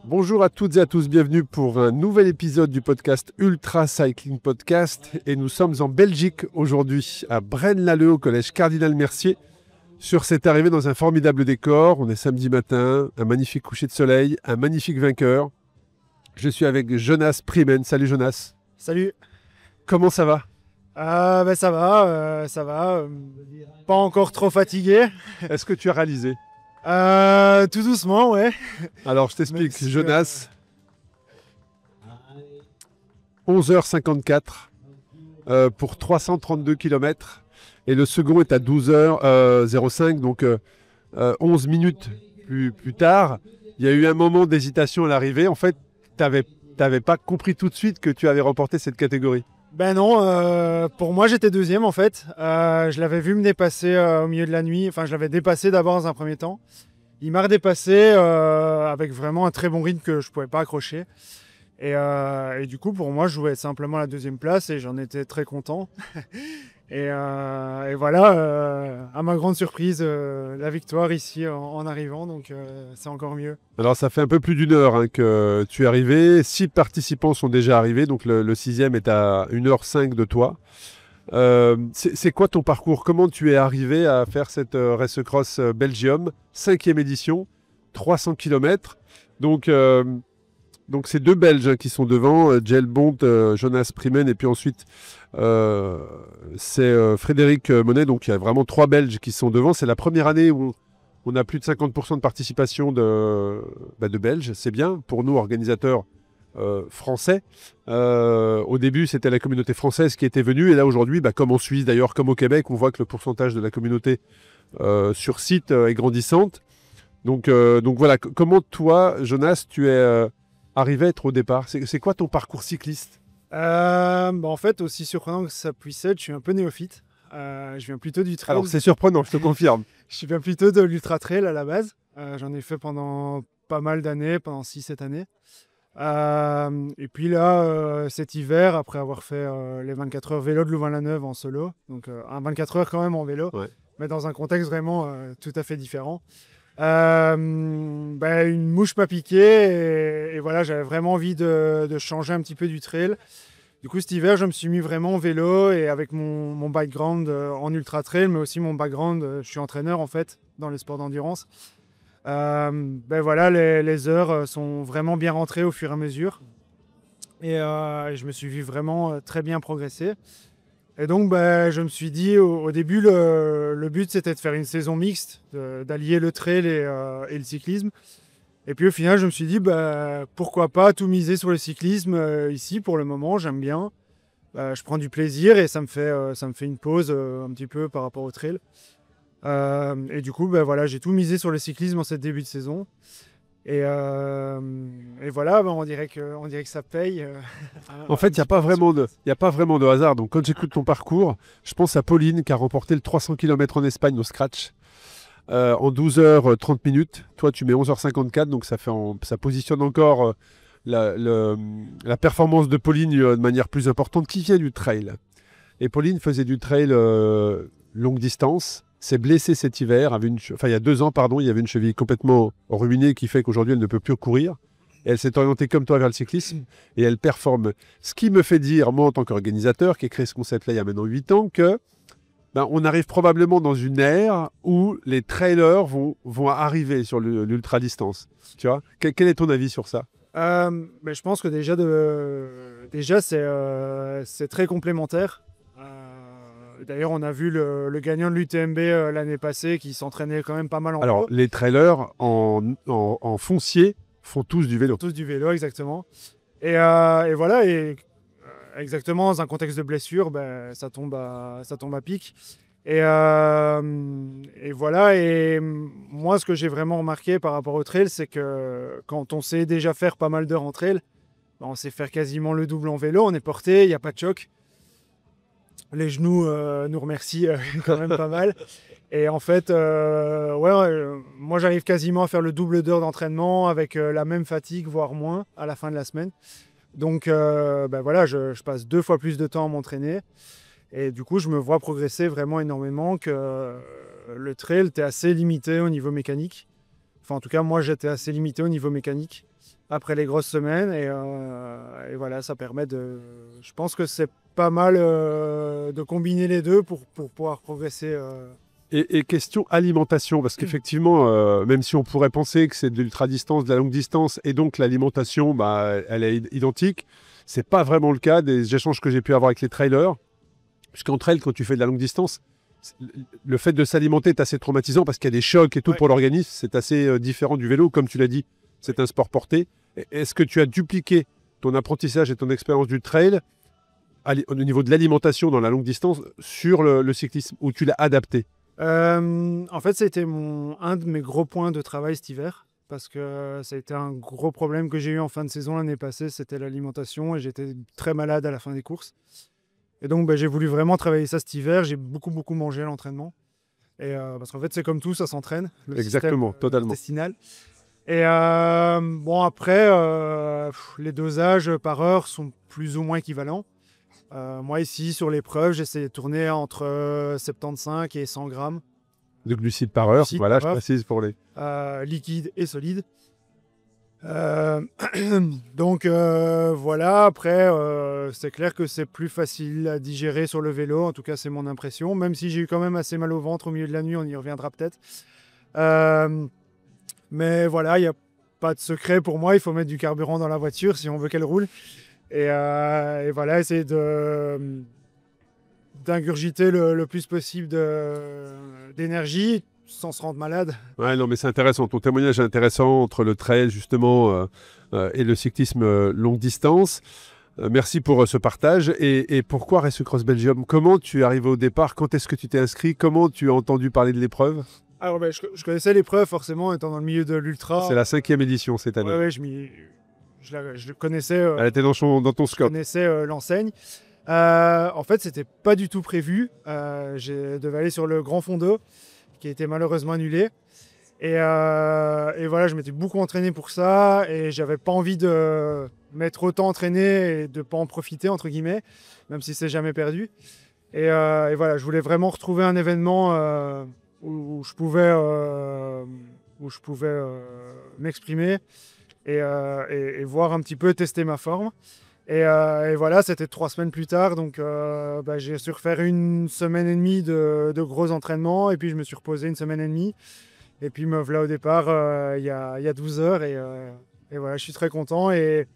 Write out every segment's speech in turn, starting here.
Bonjour à toutes et à tous, bienvenue pour un nouvel épisode du podcast Ultra Cycling Podcast. Et nous sommes en Belgique aujourd'hui, à Braine-l'Alleud, au collège Cardinal Mercier, sur cette arrivée dans un formidable décor. On est samedi matin, un magnifique coucher de soleil, un magnifique vainqueur. Je suis avec Jonas Primen. Salut Jonas. Salut. Comment ça va? Ça va. Pas encore trop fatigué. Est-ce que tu as réalisé? Tout doucement, ouais. Alors je t'explique, Jonas, 11h54 pour 332 km et le second est à 12h05, donc 11 minutes plus tard. Il y a eu un moment d'hésitation à l'arrivée. En fait, tu n'avais pas compris tout de suite que tu avais remporté cette catégorie. Ben non, pour moi j'étais deuxième en fait. Je l'avais vu me dépasser au milieu de la nuit. Enfin, je l'avais dépassé d'abord dans un premier temps. Il m'a redépassé avec vraiment un très bon rythme que je ne pouvais pas accrocher. Et du coup, pour moi, je jouais simplement la deuxième place et j'en étais très content. Et voilà, à ma grande surprise, la victoire ici en arrivant, donc c'est encore mieux. Alors ça fait un peu plus d'une heure que tu es arrivé. 6 participants sont déjà arrivés, donc le sixième est à 1h05 de toi. C'est quoi ton parcours? Comment tu es arrivé à faire cette Race Cross Belgium, 5e édition, 300 km. Donc c'est deux Belges qui sont devant, Jelle Bont, Jonas Primen, et puis ensuite c'est Frédéric Monet. Donc il y a vraiment 3 Belges qui sont devant. C'est la première année où on a plus de 50% de participation de Belges. C'est bien pour nous, organisateurs français. Au début, c'était la communauté française qui était venue. Et là, aujourd'hui, comme en Suisse d'ailleurs, comme au Québec, on voit que le pourcentage de la communauté sur site est grandissante. Donc voilà, comment toi, Jonas, tu es arrivé à être au départ? C'est quoi ton parcours cycliste? En fait, aussi surprenant que ça puisse être, je suis un peu néophyte. Je viens plutôt du trail. Alors, c'est surprenant, je te confirme. Je viens plutôt de l'ultra trail à la base. J'en ai fait pendant pas mal d'années, pendant 6-7 années. Et puis là, cet hiver, après avoir fait les 24 heures vélo de Louvain-la-Neuve en solo, donc un 24 heures quand même en vélo, Ouais. mais dans un contexte vraiment tout à fait différent. Une mouche m'a piqué et voilà, j'avais vraiment envie de changer un petit peu du trail. Du coup, cet hiver, je me suis mis vraiment en vélo et avec mon background en ultra trail, mais aussi mon background, je suis entraîneur en fait dans les sports d'endurance. Voilà, les heures sont vraiment bien rentrées au fur et à mesure et je me suis vu vraiment très bien progresser. Et donc, je me suis dit, au début, le but, c'était de faire une saison mixte, d'allier le trail et le cyclisme. Et puis, au final, je me suis dit, pourquoi pas tout miser sur le cyclisme ici, pour le moment, j'aime bien. Je prends du plaisir et ça me fait une pause un petit peu par rapport au trail. Et du coup, voilà, j'ai tout misé sur le cyclisme en cette début de saison. Et voilà, on dirait que ça paye. En fait, il n'y a pas vraiment de hasard. Donc, quand j'écoute ton parcours, je pense à Pauline qui a remporté le 300 km en Espagne au scratch en 12h30 minutes. Toi, tu mets 11h54, donc ça positionne encore la performance de Pauline de manière plus importante, qui vient du trail. Et Pauline faisait du trail longue distance. S'est blessée cet hiver, il y a 2 ans, il y avait une cheville complètement ruinée qui fait qu'aujourd'hui elle ne peut plus courir. Et elle s'est orientée comme toi vers le cyclisme et elle performe. Ce qui me fait dire, moi en tant qu'organisateur, qui ai créé ce concept-là il y a maintenant 8 ans, que on arrive probablement dans une ère où les trailers vont arriver sur l'ultra-distance. Tu vois, quel est ton avis sur ça? Je pense que déjà c'est très complémentaire. D'ailleurs, on a vu le gagnant de l'UTMB l'année passée qui s'entraînait quand même pas mal en Alors, vélo. les trailers en foncier font tous du vélo. Tous du vélo, exactement. Et voilà, exactement, dans un contexte de blessure, ça tombe à pic. Et voilà, et moi, ce que j'ai vraiment remarqué par rapport au trail, c'est que quand on sait déjà faire pas mal d'heures en trail, on sait faire quasiment le double en vélo, on est porté, il n'y a pas de choc. Les genoux nous remercient quand même pas mal. Et en fait, moi j'arrive quasiment à faire le double d'heures d'entraînement avec la même fatigue, voire moins, à la fin de la semaine. Donc voilà, je passe 2 fois plus de temps à m'entraîner. Et du coup, je me vois progresser vraiment énormément, que le trail était assez limité au niveau mécanique. Enfin, en tout cas, moi, j'étais assez limité au niveau mécanique. après les grosses semaines. Et voilà, ça permet de... Je pense que c'est pas mal de combiner les deux pour pouvoir progresser. Et question alimentation, parce qu'effectivement, même si on pourrait penser que c'est de l'ultra-distance, de la longue distance, et donc l'alimentation, elle est identique, c'est pas vraiment le cas des échanges que j'ai pu avoir avec les trailers. Puisqu'en trail, quand tu fais de la longue distance, le fait de s'alimenter est assez traumatisant parce qu'il y a des chocs et tout pour l'organisme. C'est assez différent du vélo, comme tu l'as dit, c'est un sport porté. Est-ce que tu as dupliqué ton apprentissage et ton expérience du trail au niveau de l'alimentation dans la longue distance sur le cyclisme, ou tu l'as adapté? En fait, c'était un de mes gros points de travail cet hiver, parce que ça a été un gros problème que j'ai eu en fin de saison l'année passée, c'était l'alimentation, et j'étais très malade à la fin des courses. Et donc, j'ai voulu vraiment travailler ça cet hiver. J'ai beaucoup mangé à l'entraînement. Et parce qu'en fait, c'est comme tout, ça s'entraîne. Exactement, totalement. Intestinal. Et bon, après, les dosages par heure sont plus ou moins équivalents. Moi, ici, sur l'épreuve, j'essaie de tourner entre 75 et 100 grammes. De glucides par heure, voilà, je précise pour les... liquides et solides. Donc voilà, après c'est clair que c'est plus facile à digérer sur le vélo, en tout cas c'est mon impression, même si j'ai eu quand même assez mal au ventre au milieu de la nuit, on y reviendra peut-être. Mais voilà, il n'y a pas de secret pour moi, il faut mettre du carburant dans la voiture si on veut qu'elle roule. Et voilà, essayer d'ingurgiter le plus possible d'énergie sans se rendre malade. Ouais, non, mais c'est intéressant. Ton témoignage est intéressant entre le trail, justement, et le cyclisme longue distance. Merci pour ce partage. Et pourquoi Race Cross Belgium? Comment tu es arrivé au départ? Quand est-ce que tu t'es inscrit? Comment tu as entendu parler de l'épreuve? Alors, je connaissais l'épreuve, forcément, étant dans le milieu de l'ultra. C'est la 5e édition cette année. Ouais, je le connaissais. Elle était dans ton scope. Je connaissais l'enseigne. En fait, c'était pas du tout prévu. Je devais aller sur le Grand Fond d'eau, qui a été malheureusement annulé. Et voilà, je m'étais beaucoup entraîné pour ça et j'avais pas envie de m'être autant entraîné et de pas en profiter, entre guillemets, même si c'est jamais perdu. Et voilà, je voulais vraiment retrouver un événement où je pouvais m'exprimer et voir un petit peu, tester ma forme. Et voilà, c'était 3 semaines plus tard, donc j'ai su refaire une semaine et demie de gros entraînements, et puis je me suis reposé une semaine et demie. Et puis me voilà au départ il y a 12 heures, et voilà, je suis très content. Et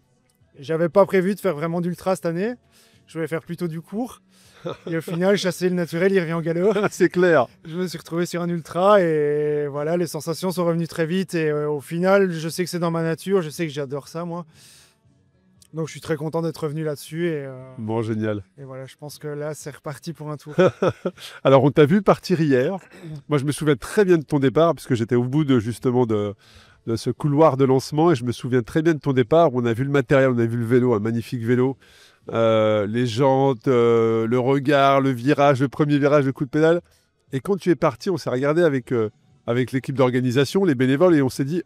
j'avais pas prévu de faire vraiment d'ultra cette année, je voulais faire plutôt du court. Et au final, chasser le naturel, il revient en galop. C'est clair. Je me suis retrouvé sur un ultra, et voilà, les sensations sont revenues très vite. Et au final, je sais que c'est dans ma nature, je sais que j'adore ça, moi. Donc je suis très content d'être revenu là-dessus. Bon, génial. Et voilà, je pense que là, c'est reparti pour un tour. Alors, on t'a vu partir hier. Moi, je me souviens très bien de ton départ, parce que j'étais au bout de ce couloir de lancement, et je me souviens très bien de ton départ. On a vu le matériel, on a vu le vélo, un magnifique vélo. Les jantes, le regard, le virage, le premier virage, le coup de pédale. Et quand tu es parti, on s'est regardé avec l'équipe d'organisation, les bénévoles, et on s'est dit,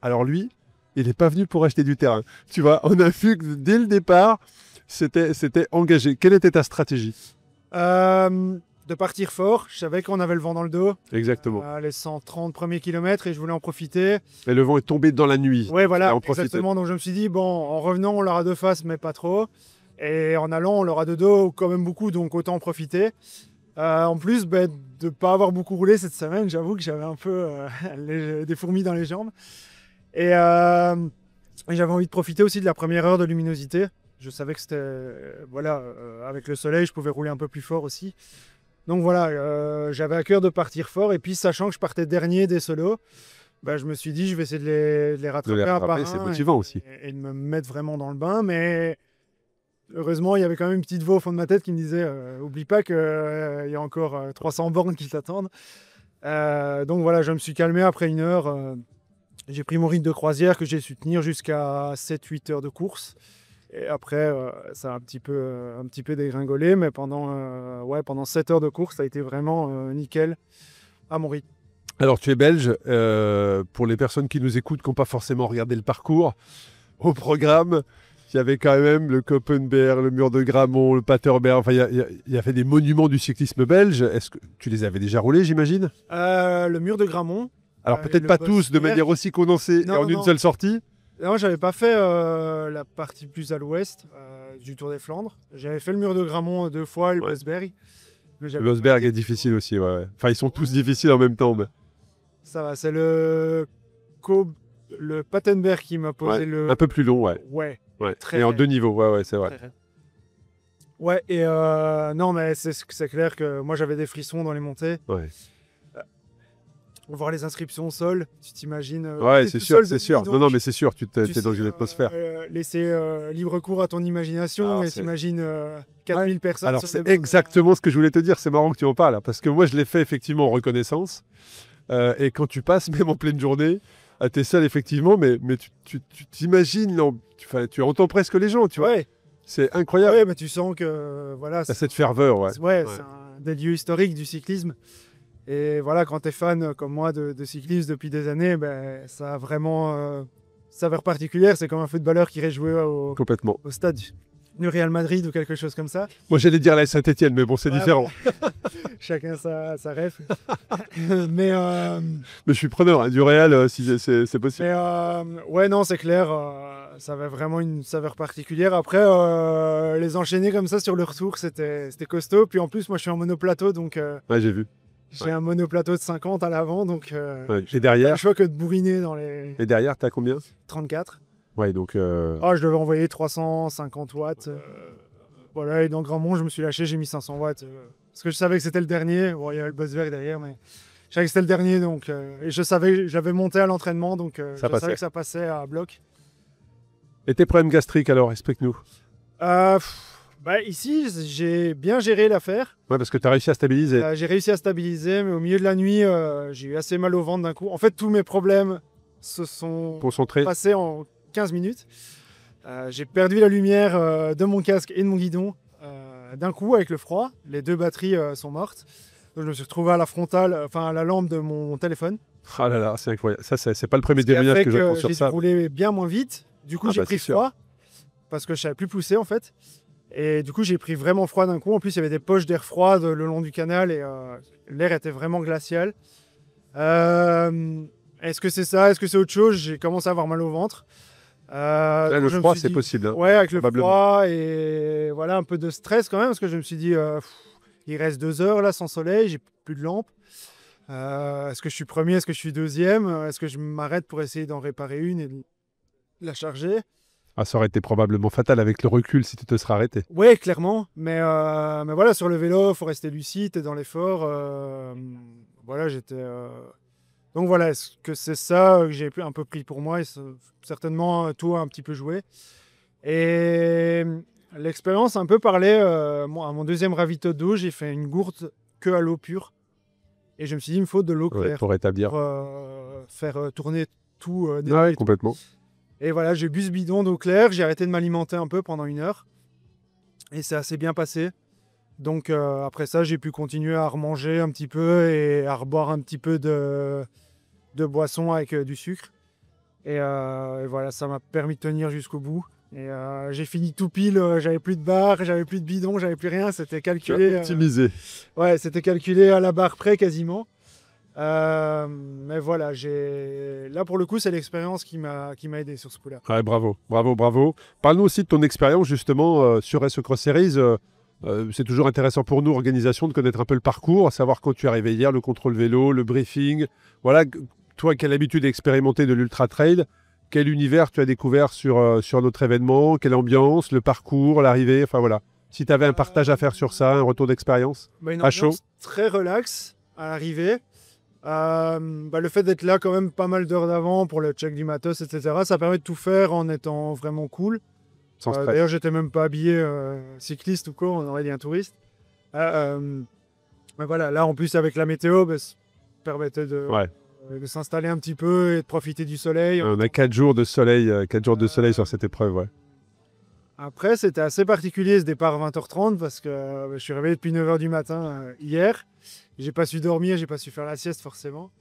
alors lui, il n'est pas venu pour acheter du terrain. Tu vois, on a vu que dès le départ, c'était engagé. Quelle était ta stratégie? De partir fort. Je savais qu'on avait le vent dans le dos. Exactement. Les 130 premiers kilomètres, et je voulais en profiter. Et le vent est tombé dans la nuit. Oui, voilà, exactement. Donc je me suis dit, bon, en revenant, on l'aura de face, mais pas trop. Et en allant, on l'aura de dos quand même beaucoup, donc autant en profiter. En plus, de ne pas avoir beaucoup roulé cette semaine, j'avoue que j'avais un peu des fourmis dans les jambes. Et j'avais envie de profiter aussi de la première heure de luminosité. Je savais que c'était... voilà, avec le soleil, je pouvais rouler un peu plus fort aussi. Donc voilà, j'avais à cœur de partir fort. Et puis, sachant que je partais dernier des solos, je me suis dit, je vais essayer de les rattraper un par un. C'est motivant aussi. Et de me mettre vraiment dans le bain. Mais heureusement, il y avait quand même une petite voix au fond de ma tête qui me disait oublie pas qu'il y a encore 300 bornes qui t'attendent. Donc voilà, je me suis calmé après une heure. J'ai pris mon rythme de croisière que j'ai su tenir jusqu'à 7-8 heures de course. Et après, ça a un petit peu dégringolé, mais pendant 7 heures de course, ça a été vraiment nickel à mon rythme. Alors, tu es belge. Pour les personnes qui nous écoutent, qui n'ont pas forcément regardé le parcours, au programme, il y avait quand même le Koppenberg, le mur de Grammont, le Paterberg. Enfin, il y avait des monuments du cyclisme belge. Est-ce que tu les avais déjà roulés, j'imagine? Le mur de Grammont. Alors, peut-être pas tous de manière aussi condensée et en une seule sortie. Non, j'avais pas fait la partie plus à l'ouest du Tour des Flandres. J'avais fait le mur de Grammont 2 fois, le Ouais. Bosberg. Mais Le j'avais Bosberg pas est difficile aussi, ouais, ouais. Enfin, ils sont tous difficiles en même temps. Mais... Ça va, c'est le Patenberg qui m'a posé Ouais, le. un peu plus long, ouais. Ouais, Ouais. très Et en raide. 2 niveaux, ouais, ouais, c'est vrai. Très raide. Ouais, et non, mais c'est clair que moi j'avais des frissons dans les montées. Ouais, Voir les inscriptions au sol, tu t'imagines. ouais, t'es c'est tout sûr, seul c'est dessus, sûr. Non, donc non, mais c'est sûr, tu tu es dans sais, une atmosphère. laisser libre cours à ton imagination Alors, et c'est- t'imagines 4000 personnes Alors, sur c'est des bords. exactement ce que je voulais te dire. C'est marrant que tu en parles. Hein, parce que moi, je l'ai fait effectivement en reconnaissance. Et quand tu passes, même en pleine journée, tu es seul, effectivement, mais tu t'imagines, tu entends presque les gens, tu vois. Ouais, C'est incroyable. ouais, mais tu sens que voilà, T'as cette ferveur, ouais. ouais, Ouais. c'est un des lieux historiques du cyclisme. Et voilà, quand tu es fan comme moi de cyclisme depuis des années, ben, ça a vraiment saveur particulière. C'est comme un footballeur qui irait jouer Complètement. au stade du Real Madrid ou quelque chose comme ça. Moi, j'allais dire la Saint-Etienne, mais bon, c'est Ouais, différent. Chacun sa ref. mais Mais je suis preneur hein, du Real, si c'est possible. ouais, non, c'est clair. Ça avait vraiment une saveur particulière. Après, les enchaîner comme ça sur le retour, c'était costaud. Puis en plus, moi, je suis en monoplateau, donc Ouais, j'ai vu. j'ai Ouais. un monoplateau de 50 à l'avant, donc Ouais. j'ai Et pas le derrière, choix que de bourriner dans les t'as combien? 34. Ouais, donc. Ah, je devais envoyer 350 watts. Voilà, et dans Grandmont, je me suis lâché, j'ai mis 500 watts. Parce que je savais que c'était le dernier. Bon, il y avait le Bosberg derrière, mais je savais que c'était le dernier. Donc, et je savais, j'avais monté à l'entraînement, donc Ça je passait. savais que ça passait à bloc. Et tes problèmes gastriques, alors, explique-nous. Ici, j'ai bien géré l'affaire. Ouais, parce que tu as réussi à stabiliser. J'ai réussi à stabiliser, mais au milieu de la nuit, j'ai eu assez mal au ventre d'un coup. En fait, tous mes problèmes se sont Concentré. passés en 15 minutes. J'ai perdu la lumière de mon casque et de mon guidon d'un coup avec le froid. Les 2 batteries sont mortes. Donc, je me suis retrouvé à la frontale, enfin à la lampe de mon téléphone. Ah là là, c'est incroyable. Ça, c'est pas le premier Ce qui a témoignage fait que j'entends que sur j'ai ça. dû rouler bien moins vite. Du coup, Ah j'ai bah, pris c'est sûr. froid parce que je savais plus pousser en fait. Et du coup, j'ai pris vraiment froid d'un coup. En plus, il y avait des poches d'air froid le long du canal et l'air était vraiment glacial. Est-ce que c'est ça? Est-ce que c'est autre chose? J'ai commencé à avoir mal au ventre. Là, Donc le je me froid, suis c'est dit- possible. Hein. Ouais, avec le Probablement. froid et voilà, un peu de stress quand même, parce que je me suis dit, il reste 2 heures là sans soleil, j'ai plus de lampe. Est-ce que je suis premier? Est-ce que je suis deuxième? Est-ce que je m'arrête pour essayer d'en réparer une et de la charger? Ah, ça aurait été probablement fatal avec le recul si tu te serais arrêté. Ouais, clairement. Mais voilà, sur le vélo, faut rester lucide, t'es dans l'effort. Voilà, j'étais. Donc voilà, est-ce que c'est ça que j'ai un peu pris pour moi et certainement tout a un petit peu joué. Et l'expérience a un peu parlé. Moi, à mon deuxième ravito d'eau, j'ai fait une gourde que à l'eau pure. Et je me suis dit, il me faut de l'eau Ouais, claire pour rétablir. pour faire tourner tout. Ah ouais, nettoyer tout. complètement. Et voilà, j'ai bu ce bidon d'eau claire, j'ai arrêté de m'alimenter un peu pendant 1 heure. Et c'est assez bien passé. Donc après ça, j'ai pu continuer à remanger un petit peu et à reboire un petit peu de boisson avec du sucre. Et voilà, ça m'a permis de tenir jusqu'au bout. Et j'ai fini tout pile, j'avais plus de barre, j'avais plus de bidon, j'avais plus rien, c'était Tu as calculé. optimisé. Ouais, c'était calculé à la barre près quasiment. Mais voilà, là pour le coup, c'est l'expérience qui m'a aidé sur ce coup-là. Ouais, bravo, bravo, bravo. Parle-nous aussi de ton expérience justement sur SO Cross Series. C'est toujours intéressant pour nous, organisation, de connaître un peu le parcours, à savoir quand tu es arrivé hier, le contrôle vélo, le briefing. Voilà, toi qui as l'habitude d'expérimenter de l'ultra trail, quel univers tu as découvert sur notre événement, quelle ambiance, le parcours, l'arrivée, enfin voilà. Si tu avais un partage à faire sur ça, un retour d'expérience. Une À chaud. ambiance très relax à l'arrivée. Le fait d'être là quand même pas mal d'heures d'avant pour le check du matos, etc., ça permet de tout faire en étant vraiment cool. Sans stress. D'ailleurs, j'étais même pas habillé cycliste ou quoi, on aurait dit un touriste. Mais voilà, là en plus avec la météo, ça permettait de s'installer un petit peu et de profiter du soleil. On a 4 jours de soleil, 4 jours de soleil sur cette épreuve, ouais. Après, c'était assez particulier ce départ à 20h30 parce que je suis réveillé depuis 9h du matin hier. J'ai pas su dormir, j'ai pas su faire la sieste forcément.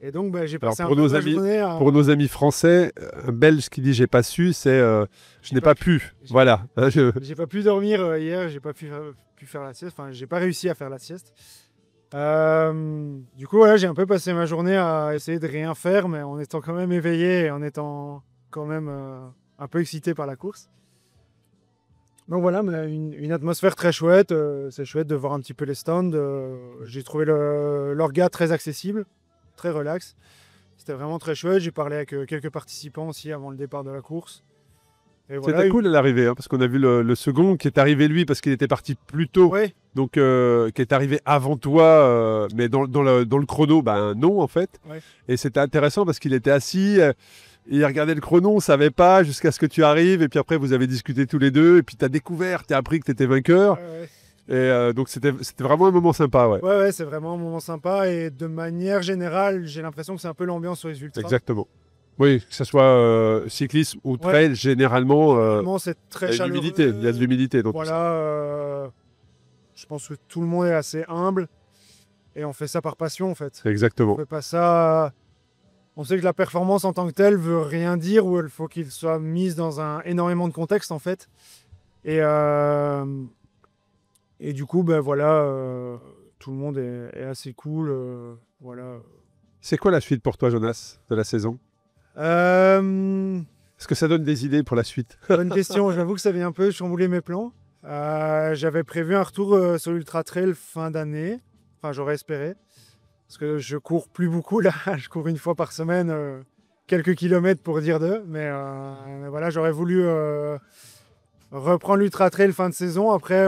Et donc, j'ai passé un peu ma journée à... Pour nos amis français, un Belge qui dit j'ai pas su, c'est je n'ai pas pu. Voilà. J'ai pas pu dormir hier, j'ai pas pu faire la sieste. Enfin, j'ai pas réussi à faire la sieste. Du coup, voilà, j'ai un peu passé ma journée à essayer de rien faire, mais en étant quand même éveillé et en étant quand même un peu excité par la course. Donc voilà, mais une atmosphère très chouette. C'est chouette de voir un petit peu les stands. J'ai trouvé l'orga très accessible, très relax. C'était vraiment très chouette. J'ai parlé avec quelques participants aussi avant le départ de la course. Et voilà, C'était cool à l'arrivée, hein, parce qu'on a vu le second qui est arrivé lui parce qu'il était parti plus tôt, ouais, donc qui est arrivé avant toi, mais dans le chrono, ben non en fait. Ouais. Et c'était intéressant parce qu'il était assis, il regardait le chrono, on savait pas jusqu'à ce que tu arrives, et puis après vous avez discuté tous les deux, et puis tu as découvert, tu as appris que tu étais vainqueur. ouais. Et donc c'était vraiment un moment sympa, ouais. Ouais, c'est vraiment un moment sympa. Et de manière générale, j'ai l'impression que c'est un peu l'ambiance sur les ultras. Exactement. Oui, que ce soit cyclisme ou trail, généralement, Vraiment, c'est très il y a chaleureux. l'humilité, il y a de l'humilité dans tout ça. Voilà, je pense que tout le monde est assez humble et on fait ça par passion en fait. On Exactement. fait pas ça. On sait que la performance en tant que telle veut rien dire, ou il faut qu'il soit mise dans énormément de contexte en fait. Et du coup, ben voilà, tout le monde est assez cool. Voilà. C'est quoi la suite pour toi, Jonas, de la saison? Est-ce que ça donne des idées pour la suite? Bonne question. J'avoue que ça vient un peu chambouler mes plans. J'avais prévu un retour sur l'Ultra Trail fin d'année. Enfin, j'aurais espéré. Parce que je cours plus beaucoup là. Je cours une fois par semaine, quelques kilomètres pour dire deux. Mais voilà, j'aurais voulu reprendre l'Ultra Trail fin de saison. Après,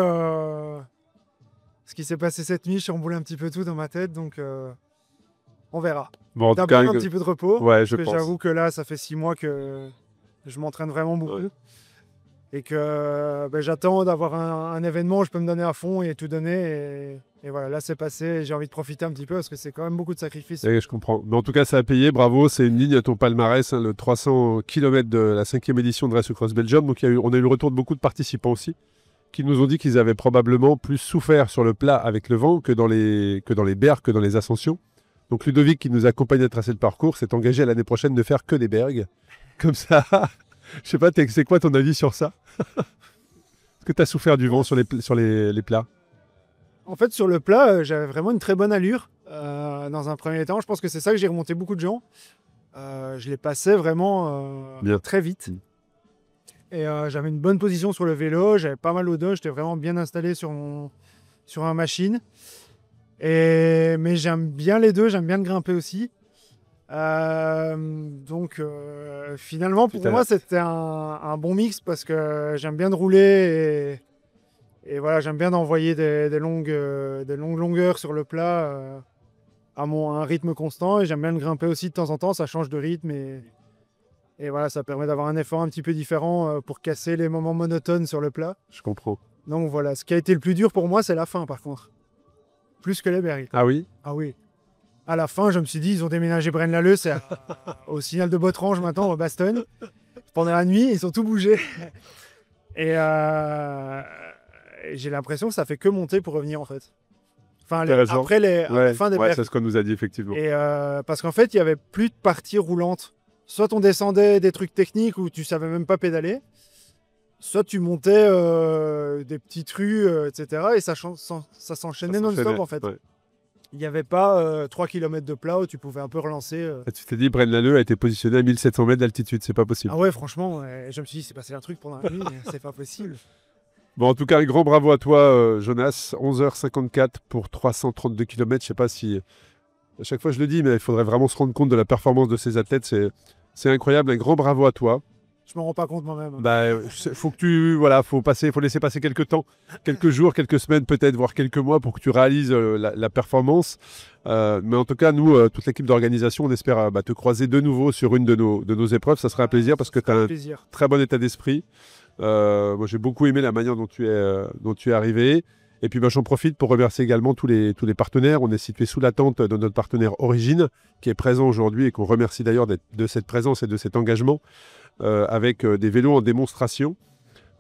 ce qui s'est passé cette nuit chamboulé un petit peu tout dans ma tête. Donc, on verra. Bon, en tout D'abord cas, un petit peu de repos. ouais, je Parce que pense. j'avoue que là, ça fait 6 mois que je m'entraîne vraiment beaucoup. Ouais. Et que j'attends d'avoir un événement où je peux me donner à fond et tout donner. Et voilà, là c'est passé et j'ai envie de profiter un petit peu parce que c'est quand même beaucoup de sacrifices. Et je comprends. Mais en tout cas, ça a payé. Bravo. C'est une ligne à ton palmarès, hein, le 300 km de la 5e édition de Race Across Belgium. Donc, on a eu le retour de beaucoup de participants aussi qui nous ont dit qu'ils avaient probablement plus souffert sur le plat avec le vent que dans les bergs, que dans les ascensions. Donc, Ludovic, qui nous accompagne à tracer le parcours, s'est engagé à l'année prochaine de faire que des bergs. Comme ça. Je sais pas, c'est quoi ton avis sur ça? Est-ce que tu as souffert du vent sur les plats? En fait, sur le plat, j'avais vraiment une très bonne allure dans un premier temps. Je pense que c'est ça que j'ai remonté beaucoup de gens. Je les passais vraiment très vite. Et j'avais une bonne position sur le vélo, j'avais pas mal au dos, j'étais vraiment bien installé sur ma machine. Mais j'aime bien les deux, j'aime bien le grimper aussi. Donc finalement pour moi c'était un bon mix parce que j'aime bien de rouler et voilà, j'aime bien d'envoyer des longues longueurs sur le plat à un rythme constant, et j'aime bien le grimper aussi de temps en temps, ça change de rythme et voilà, ça permet d'avoir un effort un petit peu différent pour casser les moments monotones sur le plat. Je comprends. Donc voilà, ce qui a été le plus dur pour moi c'est la fin par contre, plus que les bergs. Ah oui? Ah oui. À la fin, je me suis dit, ils ont déménagé Braine-l'Alleud, c'est au signal de Botrange maintenant, au Bastogne. Pendant la nuit, ils ont tout bougé. Et j'ai l'impression que ça fait que monter pour revenir en fait. Enfin, après la fin des bergs. C'est ce qu'on nous a dit effectivement. Et parce qu'en fait, il n'y avait plus de partie roulante. Soit on descendait des trucs techniques où tu savais même pas pédaler, soit tu montais des petites rues, etc. Et ça s'enchaînait non-stop en fait. Ouais. Il n'y avait pas 3 km de plat où tu pouvais un peu relancer. Tu t'es dit, Braine-l'Alleud a été positionné à 1700 mètres d'altitude, c'est pas possible. Ah ouais, franchement, je me suis dit, c'est passé un truc pendant la nuit, c'est pas possible. Bon, en tout cas, un grand bravo à toi, Jonas. 11h54 pour 332 km. Je sais pas si... À chaque fois, je le dis, mais il faudrait vraiment se rendre compte de la performance de ces athlètes. C'est incroyable. Un grand bravo à toi. Je me rends pas compte moi-même. Faut laisser passer quelques temps, quelques jours, quelques semaines peut-être, voire quelques mois pour que tu réalises la performance. Mais en tout cas, nous, toute l'équipe d'organisation, on espère te croiser de nouveau sur une de nos épreuves. Ça sera un plaisir parce que tu as un très bon état d'esprit. Moi, j'ai beaucoup aimé la manière dont tu es arrivé. Et puis, j'en profite pour remercier également tous les partenaires. On est situé sous la tente de notre partenaire Origine, qui est présent aujourd'hui et qu'on remercie d'ailleurs de cette présence et de cet engagement. Avec des vélos en démonstration.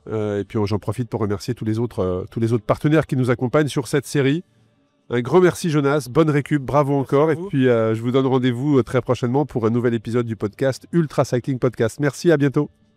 Et puis j'en profite pour remercier tous les autres partenaires qui nous accompagnent sur cette série. Un grand merci Jonas, bonne récup, bravo encore. Et puis je vous donne rendez-vous très prochainement pour un nouvel épisode du podcast Ultra Cycling Podcast. Merci, à bientôt.